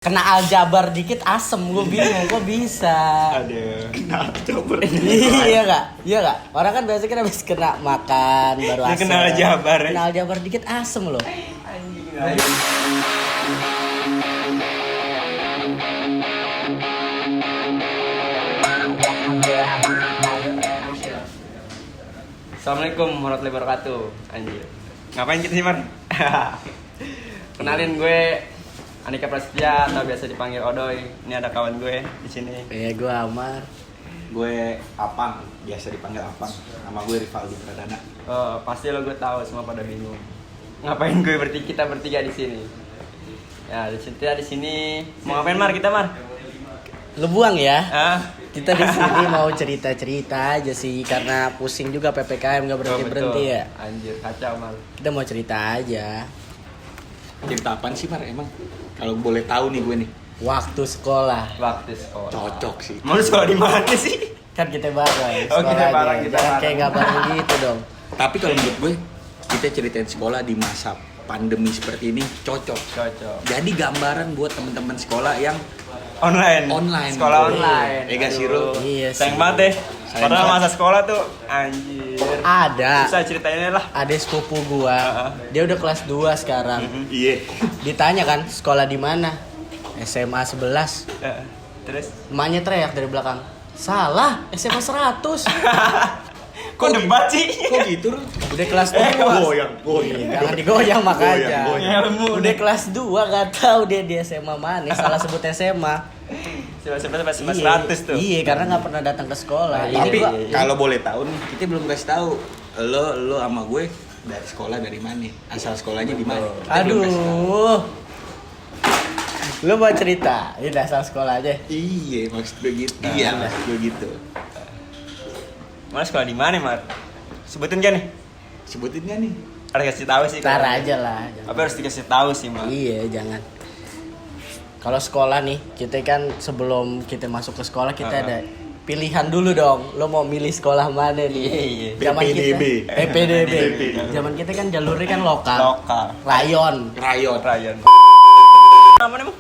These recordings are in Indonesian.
Kena aljabar dikit asem, gue bingung kok bisa. Ada kena aljabar. Iya nggak? Iya nggak? Orang kan biasanya kan habis kena makan baru Dia asem. kena aljabar. Kena aljabar dikit asem loh. Assalamualaikum warahmatullahi wabarakatuh. Anjir. Ngapain kita sih, Mar? Kenalin, gue Andika Prasetya atau biasa dipanggil Odoy. Ini ada kawan gue di sini. Gue Amar. Gue Apang, biasa dipanggil Apang. Nama gue Rivaldi Pradana. Oh, pasti lo gue tahu, semua pada bingung. Ngapain gue kita bertiga di sini? Ya, di sini mau ngapain, Mar? Kita, Mar? Lu buang ya. Ah, Kita di sini mau cerita-cerita aja sih karena pusing juga PPKM nggak berhenti ya. Anjir, kacau, Mar. Kita mau cerita aja. Cerita apaan sih, Mar, emang? Kalau boleh tahu nih gue nih. Waktu sekolah. Waktu sekolah. Cocok sih. Mau lu sekolah di mana sih? Kan kita bareng. Oh, kita sekolahnya. bareng, kita Jangan bareng. kayak nggak bareng gitu dong. Tapi kalau menurut gue, kita ceritain sekolah di masa pandemi seperti ini cocok. Cocok. Jadi gambaran buat teman-teman sekolah yang Online. Online. Sekolah Iya. online. Iya gak sih, Rul? Iya sih. Sayang banget deh. Sayang Padahal banget. masa sekolah tuh anjir. Ada. Bisa ceritain lah. Ada sepupu gua. Dia udah kelas 2 sekarang. Iya. Ditanya kan, sekolah di mana? SMA 11. Terus Emaknya teriak dari belakang. Salah, SMA 100. kok debat sih? Kok gitu, Rul? Udah kelas 2. Goyang. Jangan digoyang makanya. Goyang. Ilmu Udah kelas 2 gak tahu dia di SMA mana. Salah sebut SMA. Sebab 100 tuh. Iya, karena nggak pernah datang ke sekolah. Ini Tapi gua- kalau boleh tahu nih, kita belum kasih tahu. Lo sama gue dari sekolah dari mana? Asal sekolahnya di mana? Kita belum kasih tahu. Aduh. Lu mau cerita? Ini asal sekolah aja. Iya, maksud gue gitu. Nah, Iya, udah. maksud gue gitu. Mana sekolah di mana, Mar? Sebutin kan nih? Sebutin gak nih? Harus kasih tahu sih. Ntar kalau- aja lah. Apa harus dikasih tahu sih, Mar? Iya, jangan. Kalau sekolah nih, kita kan sebelum kita masuk ke sekolah kita ada pilihan dulu dong. Lo mau milih sekolah mana nih? Iya. Zaman PPDB. kita PPDB. Zaman kita kan jalurnya kan lokal. Lokal. Rayon. Rayon. Ryan. Apa nih,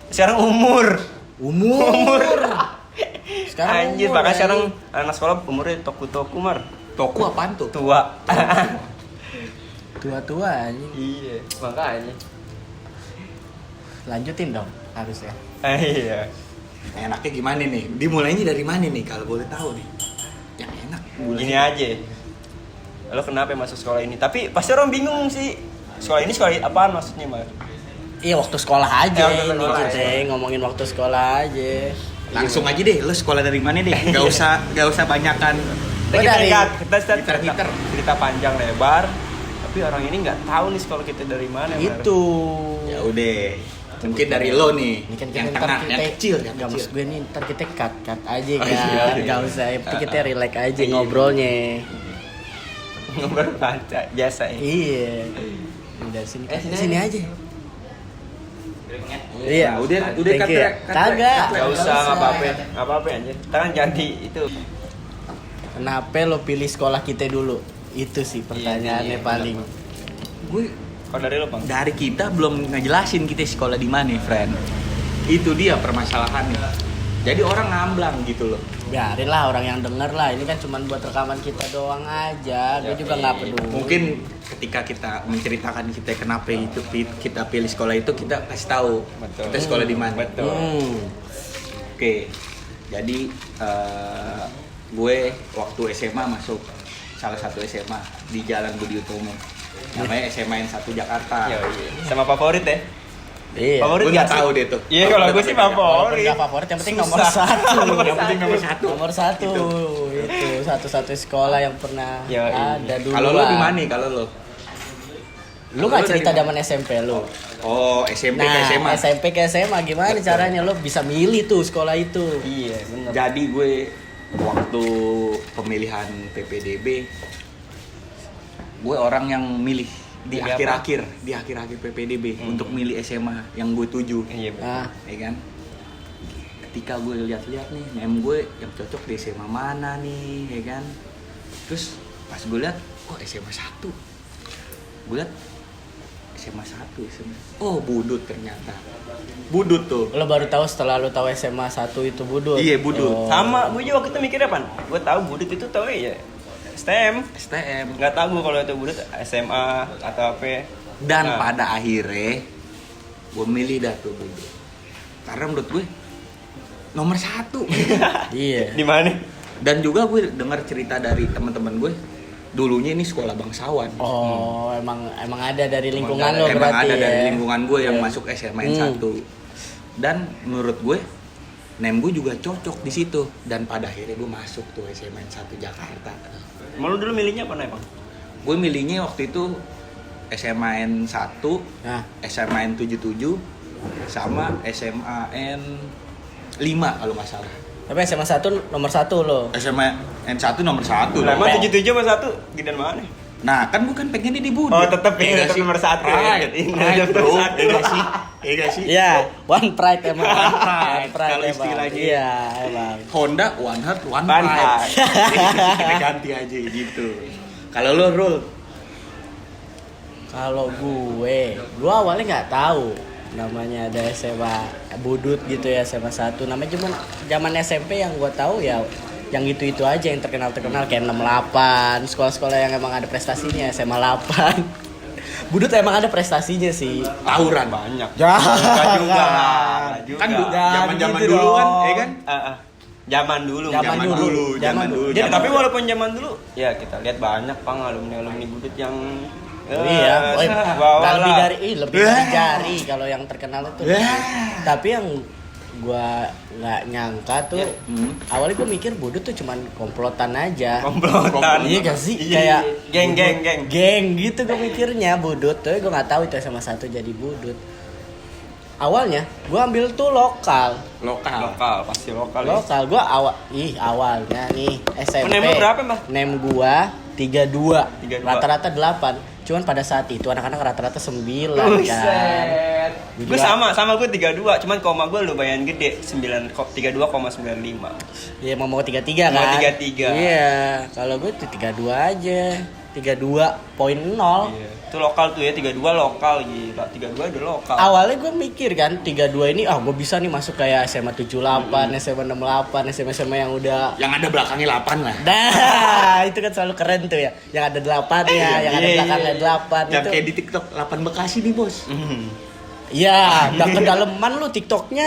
sekarang umur. Sekarang Anjir, umur, bahkan anjing. sekarang anak sekolah umurnya toku-toku, Mar. Toku apaan tuh? Tua. Tua-tua anjing. Iya, makanya. Lanjutin dong harusnya. Iya. Enaknya gimana nih? Dimulainya dari mana nih kalau boleh tahu nih? Yang enak. Gini aja. Lo kenapa masuk sekolah ini? Tapi pasti orang bingung sih. Sekolah ini sekolah apaan maksudnya, Mar? Iya, waktu sekolah aja Waktu ini sekolah kita aja. ngomongin waktu sekolah aja. Langsung aja deh, lo sekolah dari mana deh? Gak usah banyakan. Oh, dari- Cerita panjang lebar. Tapi orang ini nggak tahu nih sekolah kita dari mana, Mar. Itu. Ya udah. Mungkin dari lo nih. Ini kan Yang kita tengah, yang kecil, yang Gak kecil. maksud gue nih, ntar kita cut aja Oh, kan. iya, iya. Gak usah, yang penting kita relax aja Iya. ngobrolnya. Ngobrol panca biasa ya. Iya. Udah sini, Sini sini aja. aja. Iya, Nah, udah Thank cut you. ya, cut ya. Kagak. Nggak usah, nggak apa-apa. Nggak apa-apa anjir. Kita kan ganti itu. Kenapa lo pilih sekolah kita dulu? Itu sih pertanyaannya Iya, paling. Gue Kalau dari lo, Bang. dari kita belum ngejelasin kita sekolah di mana, friend. Itu dia permasalahannya. Jadi orang ngamblang gitu loh. Biarin lah orang yang denger lah. Ini kan cuma buat rekaman kita doang aja. Gue juga nggak peduli. Mungkin ketika kita menceritakan kita kenapa itu kita pilih sekolah itu, kita kasih tahu Betul. kita sekolah di mana. Betul. Oke. Jadi gue waktu SMA masuk salah satu SMA di Jalan Budi Utomo. Namanya SMA N1 Jakarta. Iya, iya. Sama favorit ya? Iya. Favorit Gue nggak nggak sih? tahu deh tuh. Iya, kalau gue sih Walaupun favorit. nggak favorit, yang penting nomor Susah. satu. Yang penting nomor satu. Nomor satu itu satu-satu sekolah yang pernah Iya, iya. ada dulu. Kalau lo di mana? Kalau lo? Lu nggak Lo cerita dari zaman SMP lu? Oh, SMP ke SMA. Nah, SMP ke SMA gimana caranya lo bisa milih tuh sekolah itu? Iya, benar. Jadi gue waktu pemilihan PPDB, gue orang yang milih di Milih apa? akhir-akhir PPDB untuk milih SMA yang gue tuju. Iya, benar. Nah, Ya kan? Ketika gue lihat-lihat nih, mem gue yang cocok di SMA mana nih, ya kan? Terus pas gue lihat, oh SMA 1. Gue lihat SMA 1 sebenarnya. Oh, Budut ternyata. Budut tuh. Lo baru tahu setelah lo tahu SMA 1 itu Budut. Iya, Budut. Oh. Sama, gue juga waktu itu mikirnya pan. Gue tahu Budut itu tahu ya STM. Nggak tahu gue kalau itu Budut SMA atau apa. Dan Nah. pada akhirnya gue milih dah tuh Budut. Karena menurut gue nomor 1. Iya. Di mana? Dan juga gue dengar cerita dari teman-teman gue, dulunya ini sekolah bangsawan. Oh, emang ada dari lingkungan lo Emang berarti ada ya. dari lingkungan gue yang Iya. masuk SMA 1. Dan menurut gue nem gue juga cocok di situ, dan pada akhirnya gue masuk tuh SMA 1 Jakarta. Malu dulu milihnya apa nih bang? Gue milihnya waktu itu SMAN 1, Nah, SMAN 77 sama SMAN 5 kalau nggak salah. tapi SMA 1 nomor 1 lo. SMAN 1 nomor 1 Lah, loh. emang 77 sama 1 gidan mana? Nah, kan bukan pengennya di Budut. Oh, tetep ya, Iya tetep sih? nomor 1 ya. Pride, Ini pride, aja bro. nomor 1. Iya sih? Iya sih? Iya, one pride emang. One pride, kalau emang. istilahnya. Iya, emang. Honda one heart one One pride. pride. Kita ganti aja gitu. Kalau lo Rul, Kalau gue awalnya nggak tahu namanya ada SMA Budut gitu ya, SMA 1. Namanya cuma zaman SMP yang gue tahu ya yang itu aja yang terkenal kayak 68, sekolah-sekolah yang emang ada prestasinya, SMA 8. Budut emang ada prestasinya sih. tawuran. Banyak. Jangan. Enggak juga lah. Juga. Kan Jangan zaman-zaman gitu dulu kan, dong. ya kan? Zaman dulu. Zaman dulu. Jadi, tapi walaupun zaman dulu, ya kita lihat banyak pang alumni Budut yang Iya, nggak lebih dari lebih dari jari kalau yang terkenal itu. Tapi yang gua nggak nyangka tuh, awalnya gua mikir Budut tuh cuman komplotan aja. komplotan. Iya gak sih? Iya. Kayak Geng. geng gitu gua mikirnya Budut. Tapi gua nggak tahu itu sama 1 jadi Budut. Awalnya gua ambil tuh lokal. Lokal, pasti lokal. Ya. Lokal gua awalnya nih SMP. Nem lu berapa, Mbak? Nem gua 32. 32. Rata-rata 8. Cuman pada saat itu anak-anak rata-rata 9 kan. Buset. Gua Gue juga- sama gue 32, cuman koma gue lumayan gede, 32,95. Iya mau 33 Mau kan? 33. Iya, kalau gue tuh 32 aja. 32.0. Iya. Itu lokal tuh ya, 32 lokal gila. 32 udah lokal. Awalnya gue mikir kan 32 ini gue bisa nih masuk kayak SMA 78, SMA 68, SMA yang udah Yang ada belakangnya 8 lah. Nah, itu kan selalu keren tuh ya. Yang ada 8 ya, yang ada Iya, belakangnya 8 Yang itu. kayak di TikTok 8 Bekasi nih, Bos. Iya, udah kedaleman lu TikToknya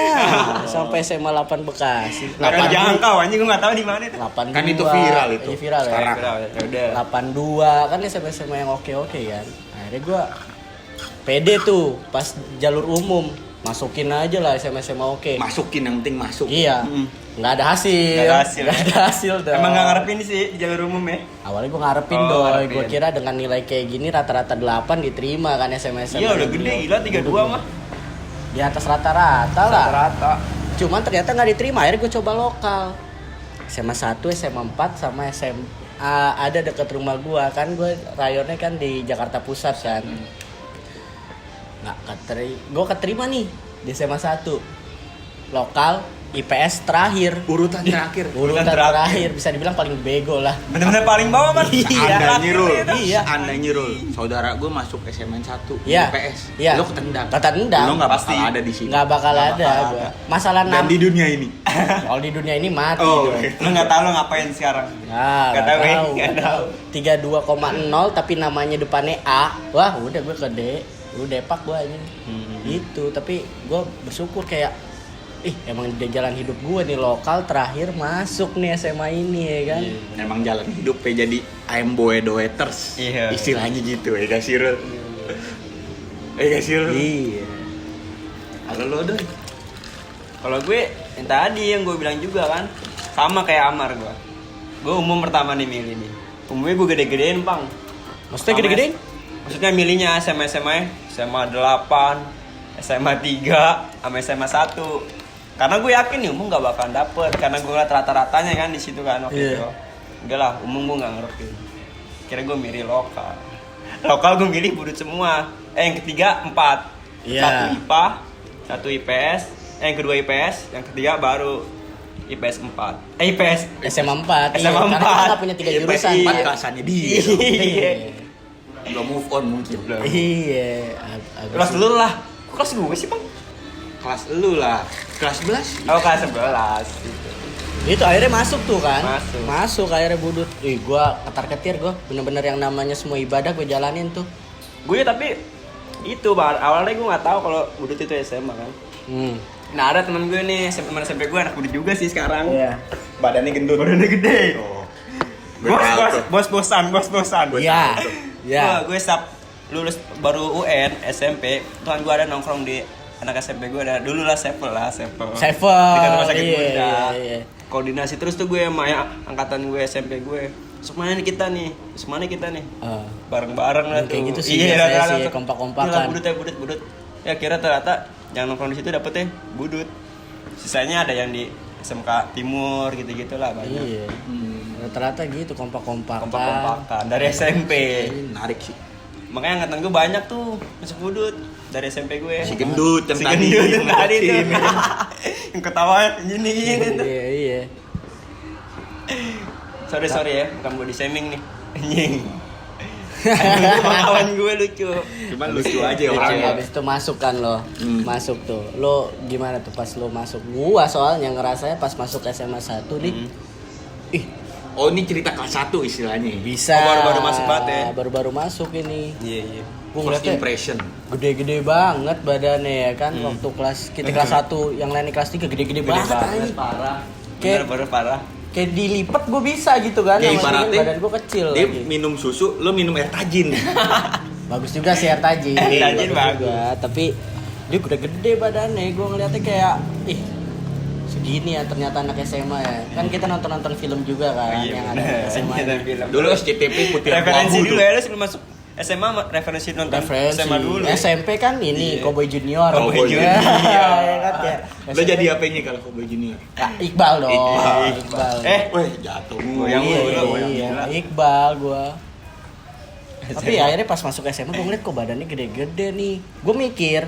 sampai SMA 8 Bekasi. Kan jangkau anjing gue enggak tahu di mana itu. 82. Kan itu viral itu. Iya, viral Sekarang. ya. Ya udah. 82 kan SMA yang oke kan. Akhirnya gua pede tuh pas jalur umum masukin aja lah SMA oke. Masukin, yang penting masuk. Iya. Nggak ada hasil. Nggak ada hasil. Nggak ada hasil dong. Emang enggak ngarepin sih di jalur umum ya? Awalnya gue ngarepin Oh, dong, ngarepin. gue kira dengan nilai kayak gini rata-rata 8 diterima kan SMA. Iya udah gede gila 32 mah. Di atas rata-rata lah. Rata. Cuman ternyata nggak diterima, akhirnya gue coba lokal. SMA 1, SMA 4 sama SMA ada deket rumah gue kan, gue rayonnya kan di Jakarta Pusat kan. Nggak gue keterima nih di SMA 1 lokal IPS terakhir. Urutan terakhir. Urutan terakhir bisa dibilang paling bego lah. Bener-bener paling bawah kan? Anda nyirul. Iya. Anda nyirul. Saudara gue masuk SMA 1 Iya. IPS. Iya. Lo ketendang. Ketendang. Lo nggak Pasti. bakal ada di sini. Nggak bakal Nggak ada bakal gua. Masalah Dan di dunia ini. kalau di dunia ini mati. Oh, gua. oke. Lu enggak tahu lu ngapain sekarang. Nggak tahu, tahu. nggak tahu. 32,0 tapi namanya depannya A. Wah, udah gue ke D. Lu depak gue aja. Itu, tapi gue bersyukur kayak emang di jalan hidup gue nih lokal terakhir masuk nih SMA ini ya kan. Emang jalan hidupnya jadi I'm boy doeters. Iya. Istilahnya gitu ya, gak sih, Rul? Gak sih, Rul? Iya. Kalau lo doi. Kalau gue yang tadi yang gue bilang juga kan sama kayak Amar gue. Gue umum pertama nih milih nih. Umumnya gue gede-gedein bang. Maksudnya Sama- gede-gedein? Maksudnya milihnya SMA 8, SMA 3, sama SMA 1. Karena gue yakin nih umum gak bakalan dapet. Karena gue liat rata-ratanya kan di situ kan waktu Iya. itu. Enggak lah, umum gue gak ngerti. Kira gue milih lokal. Lokal gue milih Budut semua. Yang ketiga 4. Iya. 1 IPA, 1 IPS, yang kedua IPS, yang ketiga baru IPS 4. IPS SMA 4. SMA Karena 4. kita nggak punya 3 IPS jurusan. 4 ya. kelasannya dia. Iya. Belum move on mungkin. Iya. Kelas lu lah. Kok kelas gue sih, Bang? Kelas lu lah. Kelas 11. Oh, kelas 11 gitu. Itu akhirnya masuk tuh kan. Masuk. Akhirnya budut. Gua ketar-ketir gua. Bener-bener yang namanya semua ibadah gue jalanin tuh. Gue tapi itu awalnya gue nggak tahu kalau budut itu SMA kan. Nah ada teman gue nih, teman SMP gue anak budut juga sih sekarang. Iya. Badannya gendut. Badannya gede. Oh. Bos-bosan. Iya. Iya. Gue setiap lulus baru UN SMP, tuhan gue ada nongkrong di anak SMP gue ada dulu lah Sevel. Di rumah sakit Bunda. Iya. Koordinasi terus tuh gue sama angkatan gue SMP gue. Besok mana nih kita nih? Bareng-bareng lah tuh. Kayak gitu sih biasanya sih, kompak-kompakan. Budut. Ya kira ternyata yang nongkrong di situ dapetnya budut. Sisanya ada yang di SMK Timur gitu-gitulah banyak. Iya. Ternyata gitu kompak-kompakan. Kompak-kompakan dari SMP. Menarik sih. Makanya angkatan gue banyak tuh masuk budut dari SMP gue. Si gendut yang tadi. Yang tadi tuh. Yang ketawa gini. Iya. Sorry ya, bukan body shaming nih. Anjing. Kawan gue lucu. Cuman lucu aja Lucu, orangnya. habis itu masuk kan lo. Masuk tuh. Lo gimana tuh pas lo masuk? Gua soalnya ngerasanya pas masuk SMA 1 nih. Ih, Oh ini cerita kelas 1 istilahnya. bisa. Oh, baru-baru masuk banget ya? Baru-baru masuk ini. Iya. Gua First ngeliatnya impression. gede-gede banget badannya ya kan. Waktu kita kelas 1, yang lainnya kelas 3 gede-gede banget. anjing. Parah. Kayak- Bener parah. Kayak dilipat gue bisa gitu kan. Ya sama ibaratnya badan gue kecil dia lagi. minum susu, lo minum air tajin. Bagus juga sih air tajin. Tajin bagus. juga. Tapi dia udah gede badannya. Gue ngeliatnya kayak segini ya ternyata anak SMA ya. Kan kita nonton film juga kan yang ada anak SMA. Dulu SCTV putih referensi abu-abu dulu tuh. ya, sebelum masuk SMA referensi nonton Referensi. SMA dulu. SMP kan ini Iya. Cowboy Junior. Cowboy Iya, Junior. ya kan ya. Lo jadi apanya kalau Cowboy Junior? Ah, Iqbal dong. Iqbal. Iqbal. Weh jatuh. Goyang Iya, gua, goyang iya. gila. Iqbal gua. Tapi akhirnya pas masuk SMA gue ngeliat kok badannya gede-gede nih. Gue mikir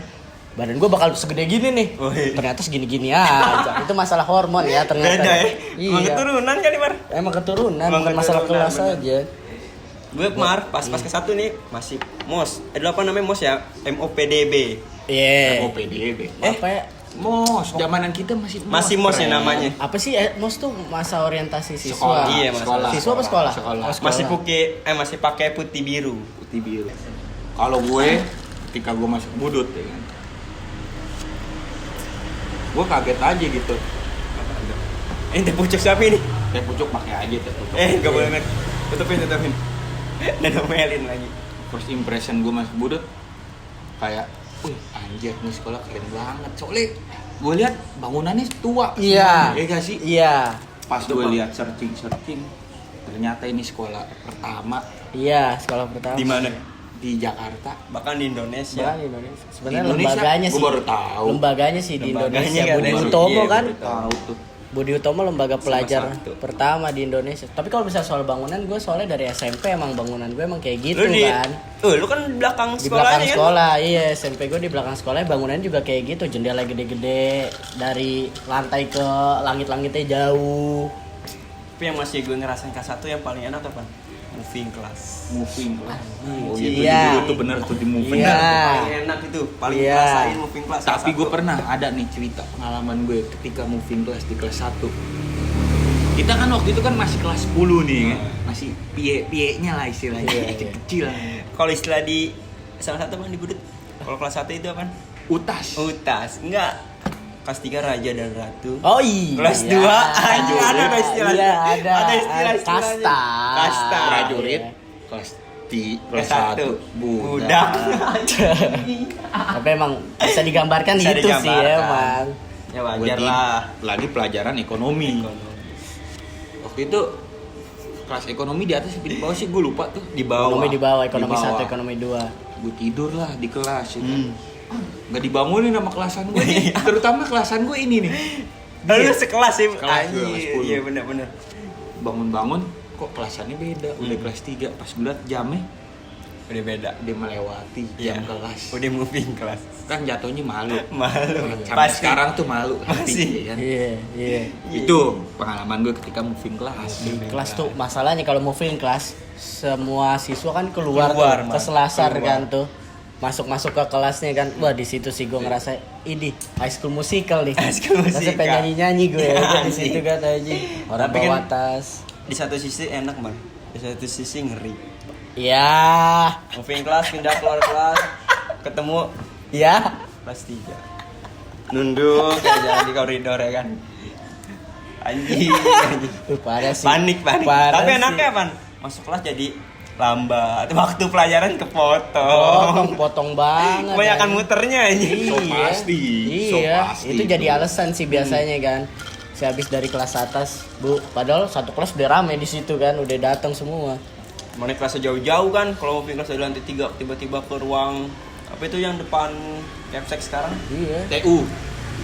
badan gue bakal segede gini nih. Ternyata segini-gini aja. Itu masalah hormon ya ternyata. Beda ya. Iya. Emang keturunan kali, Mar. Emang keturunan, Emang bukan masalah keturunan, kelas bener. aja. Gue pas ke satu nih masih MOS. Dulu apa namanya MOS ya? MOPDB. Iya. PDB. Apa ya? Mos, zamanan kita masih Masih MOS ya namanya. Apa sih MOS tuh masa orientasi Sekolah. siswa? Iya, Sekolah. Siswa apa sekolah? Sekolah. Oh, sekolah. Masih pakai putih biru. Putih biru. Kalau gue ketika gue masuk budut ya kan. Gue kaget aja gitu. Ini pucuk siapa ini? Teh pucuk pakai aja teh pucuk. Enggak boleh men. Tutupin. Dan ngomelin lagi. First impression gue masuk budut kayak, wih anjir nih sekolah keren banget. Soalnya gue lihat bangunannya tua. Iya. Iya gak sih? Iya. Pas gue lihat searching, ternyata ini sekolah pertama Iya, sekolah pertama. Di mana? di Jakarta. Bahkan di Indonesia. Bahkan di Indonesia. Sebenarnya Di Indonesia, lembaganya gua sih. baru tahu. Lembaganya sih di Lembaganya Indonesia. kan Budi ya. Utomo Iya, kan. gua tahu tuh. Budi Utomo lembaga pelajar satu. pertama di Indonesia. Tapi kalau bisa soal bangunan, gue soalnya dari SMP emang bangunan gue emang kayak gitu Lu di kan. lu kan di belakang Di sekolahnya belakang kan? sekolah, iya SMP gue di belakang sekolahnya bangunannya juga kayak gitu, jendela gede-gede dari lantai ke langit-langitnya jauh. Tapi yang masih gue ngerasain kelas 1 yang paling enak apa? Moving class. Moving class. Oh Iya. itu bener tuh di moving. Iya. Paling enak itu, paling Iya. ngerasain moving class. Tapi kelas gue 1. pernah ada nih cerita pengalaman gue ketika moving class di kelas 1. Kita kan waktu itu kan masih kelas 10 nih kan. Masih pie-pienya lah istilahnya, Iya, iya. kecil-kecil. Kalau istilah di salah satu kan di Budut. Kalau kelas 1 itu apa? Utas. Utas. Enggak. Kelas 3 Raja dan Ratu. Oh iya. Kelas 2 anjing ada istilahnya. Iya, ada istilah-istilahnya. kasta. Kasta. Prajurit. Iya. Kelas Kelas 1 1 budak. Tapi emang bisa digambarkan Bisa gitu sih digambarkan. emang. Ya wajar lah. Lagi pelajaran ekonomi. Waktu itu kelas ekonomi di atas apa di bawah sih gue lupa tuh. Di bawah. Ekonomi di bawah, ekonomi Di bawah. 1, ekonomi 2. Gue tidur lah di kelas ya kan. Nggak dibangunin sama kelasan gue nih. Terutama kelasan gue ini nih. Lu sekelas sih. Sekelas gue, Anjing. kelas 10. Iya benar-benar. Bangun-bangun kok kelasannya beda. Udah kelas 3 pas gue liat jamnya Udah beda. Dia melewati Iya. jam kelas. Udah moving kelas. Kan jatuhnya malu. Malu. Sampai Pasti. sekarang tuh malu. Masih. Kan? Iya. Itu pengalaman gue ketika moving kelas. Di kelas tuh masalahnya kalau moving kelas semua siswa kan keluar Keluar, tuh, Man. ke selasar Keluar. kan tuh. Masuk ke kelasnya kan. Wah, di situ sih gue ngerasa ini High School Musical nih. High School Rasa Musical. pengen nyanyi gue ya, di Anjing. situ kan aja. Orang Tapi bawa kan- tas. Di satu sisi enak, Man. Di satu sisi ngeri. Ya. Moving kelas, pindah keluar kelas, ketemu Ya. kelas 3. Nunduk kayak jalan di koridor ya kan. Anjing. Parah sih. Panik. Parah Tapi sih. enaknya apa? Masuk kelas jadi lambat. Waktu pelajaran Potong kepotong. banget. Kebanyakan kan. muternya aja. So pasti, so Iya, pasti. itu jadi alasan sih biasanya kan. Si habis dari kelas atas, Bu, padahal satu kelas udah rame di situ kan, udah datang semua. Mau naik kelasnya jauh-jauh kan. Kalau mau kelas dari lantai 3 tiba-tiba ke ruang apa itu yang depan Capsek sekarang? Iya. TU.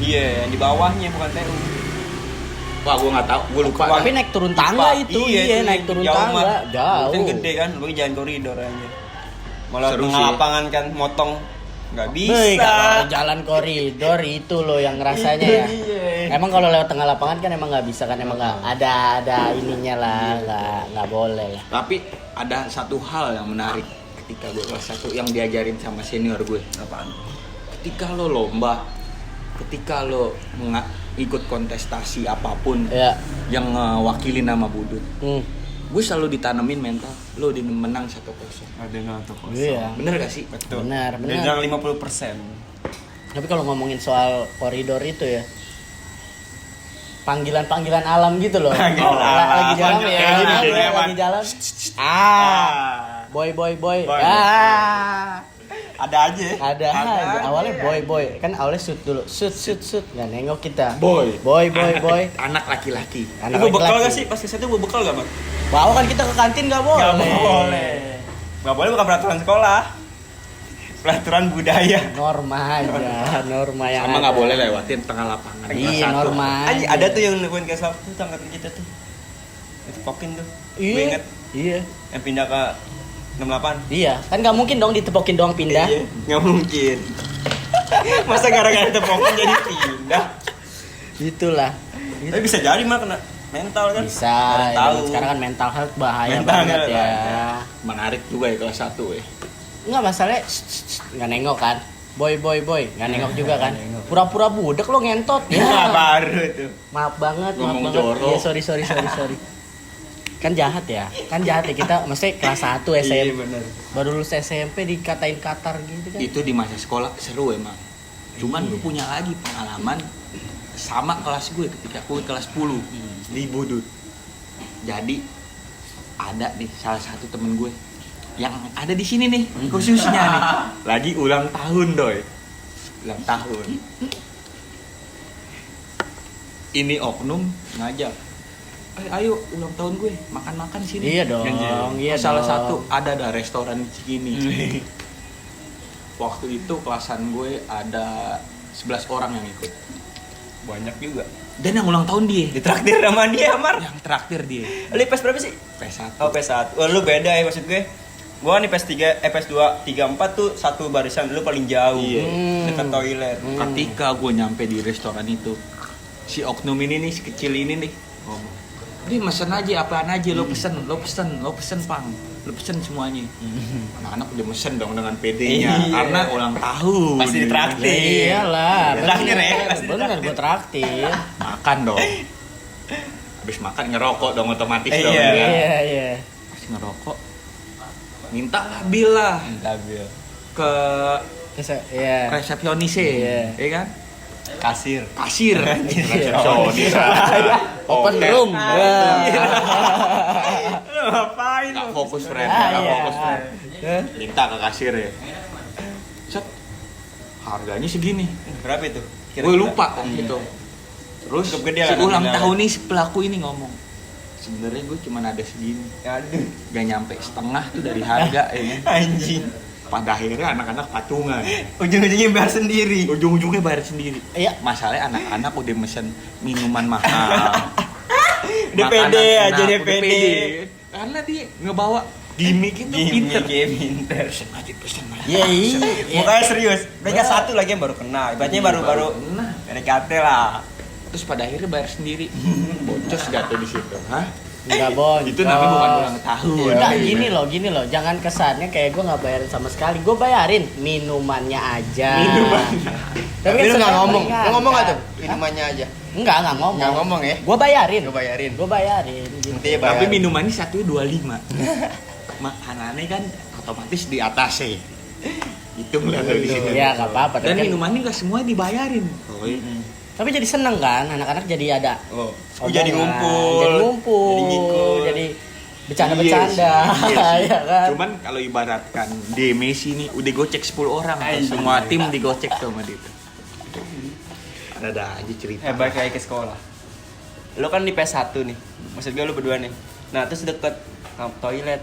Iya, yang di bawahnya bukan TU. Wah, gue nggak tahu. Gue lupa. Tapi naik turun tangga itu, iya, itu naik turun jauh, tangga, Man. jauh. Itu yang gede kan, lu jalan koridor aja. Malah Seru tengah sih. lapangan kan motong nggak bisa. Beuh, kalau jalan koridor itu loh yang rasanya ya. Iya. Emang kalau lewat tengah lapangan kan emang nggak bisa kan, emang nggak ada ininya lah, nggak boleh lah. Tapi ada satu hal yang menarik ketika gue kelas 1 yang diajarin sama senior gue. Apaan? Ketika lo lomba, ketika lo ikut kontestasi apapun Ya. yang wakili nama Budut, Hmm. gue selalu ditanemin mental lo di menang 1-0. Ada nggak tuh kosong? Iya. Bener gak sih? Betul. Benar. Dia bilang 50%. Tapi kalau ngomongin soal koridor itu ya, panggilan alam gitu loh. Panggilan Lagi alam. jalan ya, Kayak gini deh, lagi Man. jalan. Boy. Boy. Ada aja. Ada aja. Awalnya boy. Kan awalnya shoot dulu. Shoot. Nggak nengok kita. Boy. Boy. Anak laki-laki. Anak Ibu bekal laki-laki. gak sih? Pas ke situ ibu bekal gak, Bang? Bawa kan kita ke kantin nggak boleh. Gak boleh bukan peraturan sekolah. Peraturan budaya. Norma aja, norma yang Sama ada. nggak boleh lewatin tengah lapangan. Iya, Kelas 1. norma. Aja ada tuh yang nemuin ke Sabtu tuh angkatan kita tuh. Itu Pokin tuh. Gue Iya. inget Iya. yang pindah ke 68. Iya, kan nggak mungkin dong ditepokin doang pindah. Iya, nggak mungkin. Masa gara-gara tepokin jadi pindah? Itulah. Tapi bisa jadi mah kena mental kan. Bisa. Nggak ada Ya, tahu. sekarang kan mental health bahaya Mental banget health ya. bahaya. Menarik juga ya kelas 1 ya. Enggak masalahnya nggak nengok kan. Boy, nggak nengok juga kan. Nggak nengok. Pura-pura budek lo ngentot. Ya, baru tuh. Maaf banget, Ngomong maaf banget. jorok. Iya, sorry. Kan jahat ya. Kita mesti kelas 1 Iya SMP. benar. Baru lulus SMP dikatain Qatar gitu kan. Itu di masa sekolah seru emang. Cuman gue punya lagi pengalaman sama kelas gue ketika gue kelas 10 di Budut. Jadi ada nih salah satu temen gue yang ada di sini nih khususnya nih lagi ulang tahun doi. Ulang tahun. Ini oknum ngajak. Ayo ulang tahun gue makan-makan sini. Iya dong, iya Salah dong. satu ada restoran di Cikini. Waktu itu kelasan gue ada 11 orang yang ikut. Banyak juga. Dan yang ulang tahun dia. Ditraktir sama dia, Mar. Yang traktir dia. Lu IPS berapa sih? PS1. Oh, PS1. Oh, lu beda ya maksud gue. Gua kan IPS 3, IPS 2, 3, 4 tuh satu barisan lu paling jauh. Iya. Dekat toilet. Ketika gue nyampe di restoran itu, si oknum ini nih, si kecil ini nih ngomong, "Dia mesen aja apaan aja, lo pesen pang, lo pesen semuanya." Anak-anak udah mesen dong dengan PD-nya Iya. karena ulang tahun. Pasti ditraktir. Ya iyalah, Traktir ya, bener, pasti bener traktir. gue traktir. Makan dong. Habis makan ngerokok dong otomatis dong. Iya. Ya. Iya. Habis ngerokok, minta lah bil lah Stabil. ke Iya. resepsionisnya, Iya. ya kan? Kasir. Kasir. Iya. Resepsionis. Open Oke. room. Iya. Wah. Lu ngapain Nggak lu? fokus friend, Ah, nggak iya. fokus friend. Minta ke kasir ya. Set. Harganya segini. Berapa itu? Gue lupa waktu itu. Terus Cukup gede si lah, ulang nominalnya. tahun nih si pelaku ini ngomong, sebenarnya gue cuma ada segini, Aduh. gak nyampe setengah tuh dari harga ya kan? Anjing. Pada akhirnya anak-anak patungan, Ujung-ujungnya bayar sendiri. ujung-ujungnya bayar sendiri. Iya. Masalahnya anak-anak udah mesen minuman mahal. Dia Makanan pede enak, aja, dia udah pede. Karena dia ngebawa Gimik itu pinter. pinter. Pesen aja. Iya, iya. Mukanya serius. Mereka satu lagi yang baru kena. Ibaratnya baru-baru Nah, PDKT lah. terus pada akhirnya bayar sendiri. Bocos gak tuh di situ? Hah? Enggak boncos. Itu namanya bukan ulang tahun. Enggak, gini loh, jangan kesannya kayak gue nggak bayarin sama sekali. Gue bayarin minumannya aja. Tapi lu nggak ngomong. meringankan. Lu ngomong nggak tuh? Minumannya aja. Enggak ngomong. Nggak ngomong ya? Gue bayarin. Lu bayarin. Gue bayarin. Gitu. Intinya Tapi bayar. minumannya satu 25. Makanannya kan otomatis di atas ya. Itu melihat dari situ. Ya nggak apa-apa. Dan tapi kan- minumannya nggak semua dibayarin. Tapi jadi seneng kan, anak-anak jadi ada. Oh, omongan, jadi ngumpul. Jadi ngumpul. Jadi ngikut. Jadi bercanda-bercanda. ya kan. Cuman kalau ibaratkan di Messi nih udah gocek 10 orang atau Anjing. semua tim digocek tuh sama dia. Ada aja cerita. Balik lagi ke sekolah. Lo kan di PS1 nih. Maksud gue lo berdua nih. Nah, terus deket toilet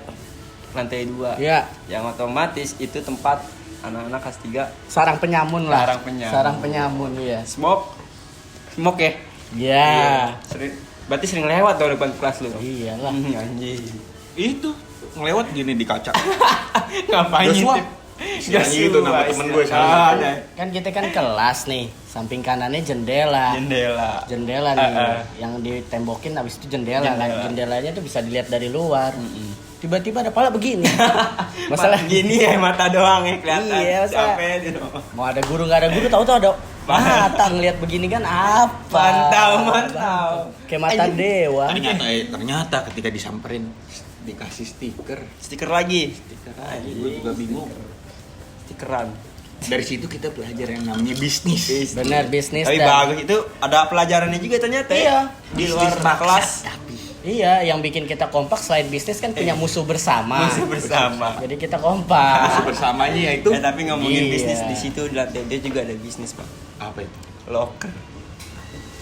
lantai 2. Iya. Yang otomatis itu tempat anak-anak kelas 3 Sarang penyamun lah. Sarang penyamun. Iya. smoke ya. Iya. Berarti sering lewat dong depan kelas lu. Iyalah. Anjing. Itu ngelewat gini di kaca. Ngapain Joshua. ngintip? Istilahnya itu nama temen gue salah satu. Ada. Kan kita kan kelas nih, samping kanannya jendela. Jendela. Nih, yang ditembokin habis itu jendela. Kan jendelanya tuh bisa dilihat dari luar. Tiba-tiba ada pala begini. Masalah gini ya, mata doang ya kelihatan. Iya, masalah- Capek gitu. Mau ada guru nggak ada guru, tahu-tahu ada mata ngeliat begini kan apa? Mantau. Kayak mata dewa. Ternyata ketika disamperin dikasih stiker. Stiker lagi. Stiker aja. Gue juga bingung. Stikeran. Dari situ kita belajar yang namanya bisnis. Bener, bisnis Tapi dan bagus itu ada pelajarannya juga ternyata Iya. ya. Di luar Bisnis maksa, kelas. tapi iya, yang bikin kita kompak selain bisnis kan punya musuh bersama. Masih bersama. Jadi kita kompak. bersamanya yaitu Tapi ngomongin Iya. bisnis di situ di lantai dia juga ada bisnis, Pak. apa itu?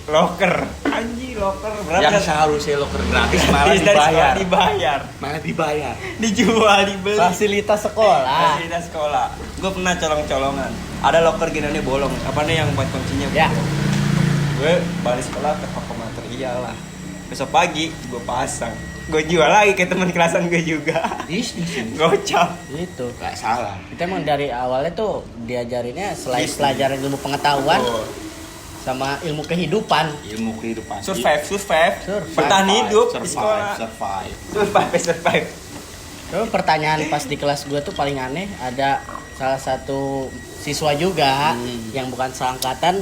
Loker. Anjing, loker. Yang Berapa? seharusnya loker gratis malah Dari sekolah dibayar. dibayar. Malah dibayar. Dijual, dibeli. Fasilitas sekolah. Fasilitas sekolah. Gue pernah colong-colongan. Ada loker gini nih bolong. Apa nih yang buat kuncinya? Ya. Gue balik sekolah ke toko material lah. Besok pagi gue pasang. Gue jual lagi ke teman kelasan gue juga. Bisnis. Gocap. Itu. Gak salah. Kita emang dari awalnya tuh diajarinnya selain Bisnis. pelajaran ilmu pengetahuan Oh. sama ilmu kehidupan. Ilmu kehidupan. Survive. Survive. Bertahan hidup di sekolah. Survive. Survive. Terus pertanyaan pas di kelas gue tuh paling aneh, ada salah satu siswa juga yang bukan seangkatan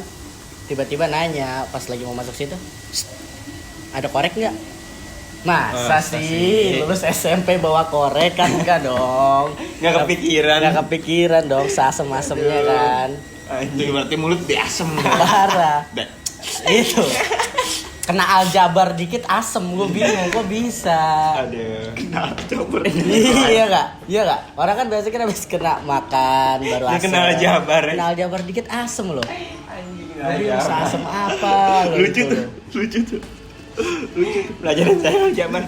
tiba-tiba nanya pas lagi mau masuk situ, "Sst, ada korek nggak?" Masa sih lulus SMP bawa korek kan enggak dong. Nggak kepikiran. Nggak kepikiran dong, seasem-asemnya kan. Itu berarti mulut diasem. Parah. Dan Itu. Kena aljabar dikit asem, gue bingung kok bisa. Aduh. coba. Iya nggak? Iya nggak? Orang kan biasanya kan habis kena makan baru Dia asem. kena aljabar, ya? Kena aljabar dikit asem loh. Gue bingung Aljabar. asem apa loh. Lucu itu tuh. loh. Lucu tuh. Pelajaran saya zaman.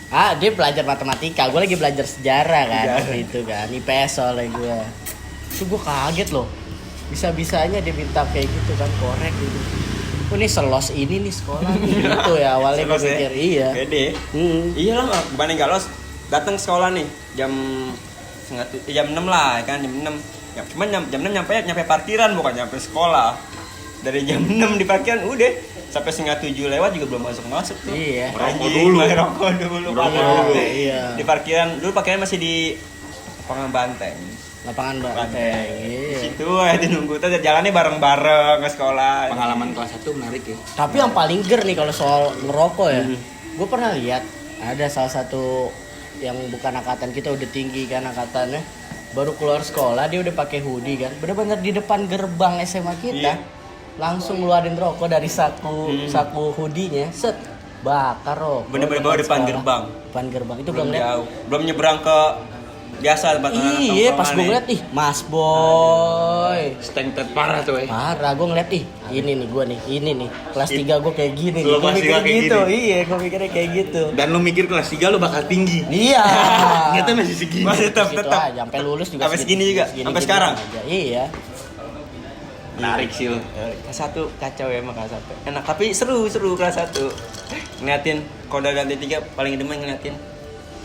Ah, dia belajar matematika, gue lagi belajar sejarah kan, Sejarah. waktu itu kan, IPS soalnya gue. Itu gue kaget loh, bisa-bisanya dia minta kayak gitu kan, korek gitu. Oh, ini selos ini nih sekolah nih, gitu ya awalnya gue Selos ya? pikir, iya. Pede. Iya lah, gimana nggak los? Datang sekolah nih jam jam 6 lah kan, jam 6. Ya, cuman jam 6 nyampe parkiran bukan nyampe sekolah. Dari jam 6 di parkiran udah sampai 6:30 lewat juga belum masuk tuh. Iya. Rokok Anjing, dulu. rokok dulu. Ngerokok padahal. dulu. Iya. Di parkiran dulu parkiran masih di lapangan banteng. Lapangan banteng, iya. Situ aja nunggu tuh jalannya bareng-bareng ke sekolah. Pengalaman kelas 1 menarik ya. Tapi yang paling ger nih kalau soal ngerokok ya, gue pernah lihat ada salah satu yang bukan angkatan kita, udah tinggi kan angkatannya, baru keluar sekolah dia udah pakai hoodie kan, bener-bener di depan gerbang SMA kita, Iya. langsung ngeluarin rokok dari saku hoodie-nya, set bakar rokok. Bener-bener bawa depan sekolah. gerbang. Depan gerbang itu gue Belum ngeliat. jauh. Belum nyebrang ke biasa tempat anak-anak Iya, pas gue tongkrongan ngeliat ih, Mas Boy. Stank parah tuh ya. Parah, gue ngeliat ih, ini nih gue nih, ini nih kelas 3 gue kayak gini nih, Lu gue kelas mikir tiga kayak gitu, gini? iya gue mikirnya kayak gitu. Dan lu mikir kelas 3 lu bakal tinggi. Iya. Ternyata masih segini. Masih tetap Gitu tetap. aja, sampai lulus juga Sampai segini juga? Sampai sekarang? aja. Iya. Menarik sih lu. Kelas 1 kacau ya emang kelas 1. Enak tapi seru kelas 1. Ngeliatin kalau udah ganti 3 paling demen ngeliatin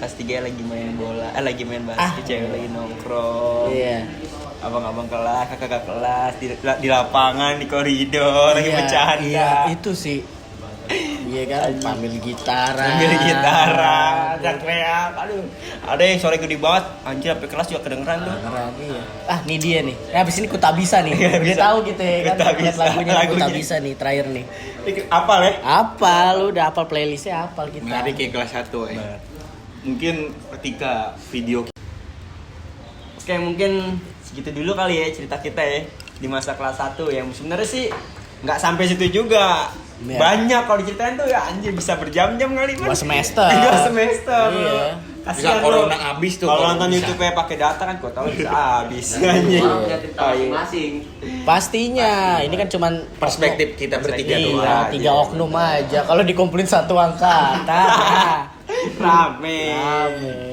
kelas 3 lagi main bola, lagi main basket, cewek lagi nongkrong. Iya. Abang-abang kelas, kakak kelas di lapangan, di koridor lagi bercanda. Iya, itu sih. Iya kan, sambil gitaran. Sambil gitaran, teriak. Aduh, ada yang suara gede banget. Anjir, sampai kelas juga kedengeran tuh. Kedengeran, iya. Ini dia nih. Habis ini ku tak bisa nih. Dia Bisa. tahu gitu ya kan. Ku tak Lihat bisa. lagunya ku tak Lagunya. bisa nih, terakhir nih. Apa ya? Apal, lu udah hafal playlistnya apal kita. Menarik ya kelas 1 ya. Mungkin ketika video Oke, mungkin segitu dulu kali ya cerita kita ya di masa kelas 1 ya. Sebenarnya sih nggak sampai situ juga. Iya. Banyak kalau diceritain tuh ya anjir bisa berjam-jam kali. 2 semester. 2 semester. Iya. Bisa corona habis tuh. Kalau kalau nonton bisa. YouTube pakai data kan kau tahu bisa habis anjing. masing-masing. Pastinya, ini kan cuman Perspektif kita bertiga doang. Iya, 3 oknum aja. Kalau dikumpulin satu angkatan. Rame.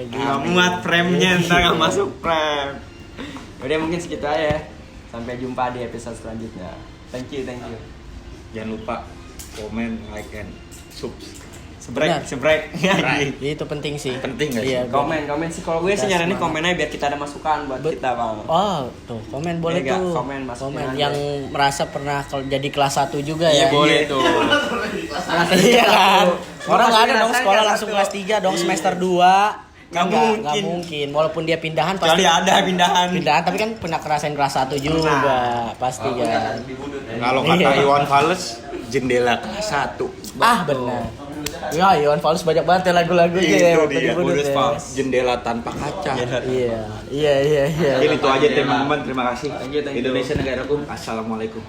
Gila. Nggak muat frame-nya, ntar nggak masuk frame. Udah mungkin segitu aja. Sampai jumpa di episode selanjutnya. Thank you. Jangan lupa komen, like, and Benar. Sebrek. Itu penting sih. Penting nggak sih? Iya, Komen sih kalau gue sih Kita nyaranin semangat. komen aja biar kita ada masukan buat kita bang. Oh, tuh komen boleh Iya, tuh. komen, masukin aja. yang merasa pernah jadi kelas 1 juga Iya ya. boleh tuh. Iya kan. Orang nggak ada Pasti dong rasanya sekolah kelas langsung satu. kelas 3 dong semester 2. Nggak Nggak mungkin. mungkin. Walaupun dia pindahan Kecuali pasti ada pindahan. tapi kan pernah ngerasain kelas 1 juga pasti kan. Kalau kata Iya. Iwan Fals, jendela kelas 1. Benar. Ya, Iwan Fals banyak banget ya lagu-lagunya ya. Itu waktu dia, di Budut Budut ya. Fals. Jendela tanpa kaca. Iya. Jadi itu aja teman-teman, terima kasih. Thank you. Indonesia negaraku. Assalamualaikum.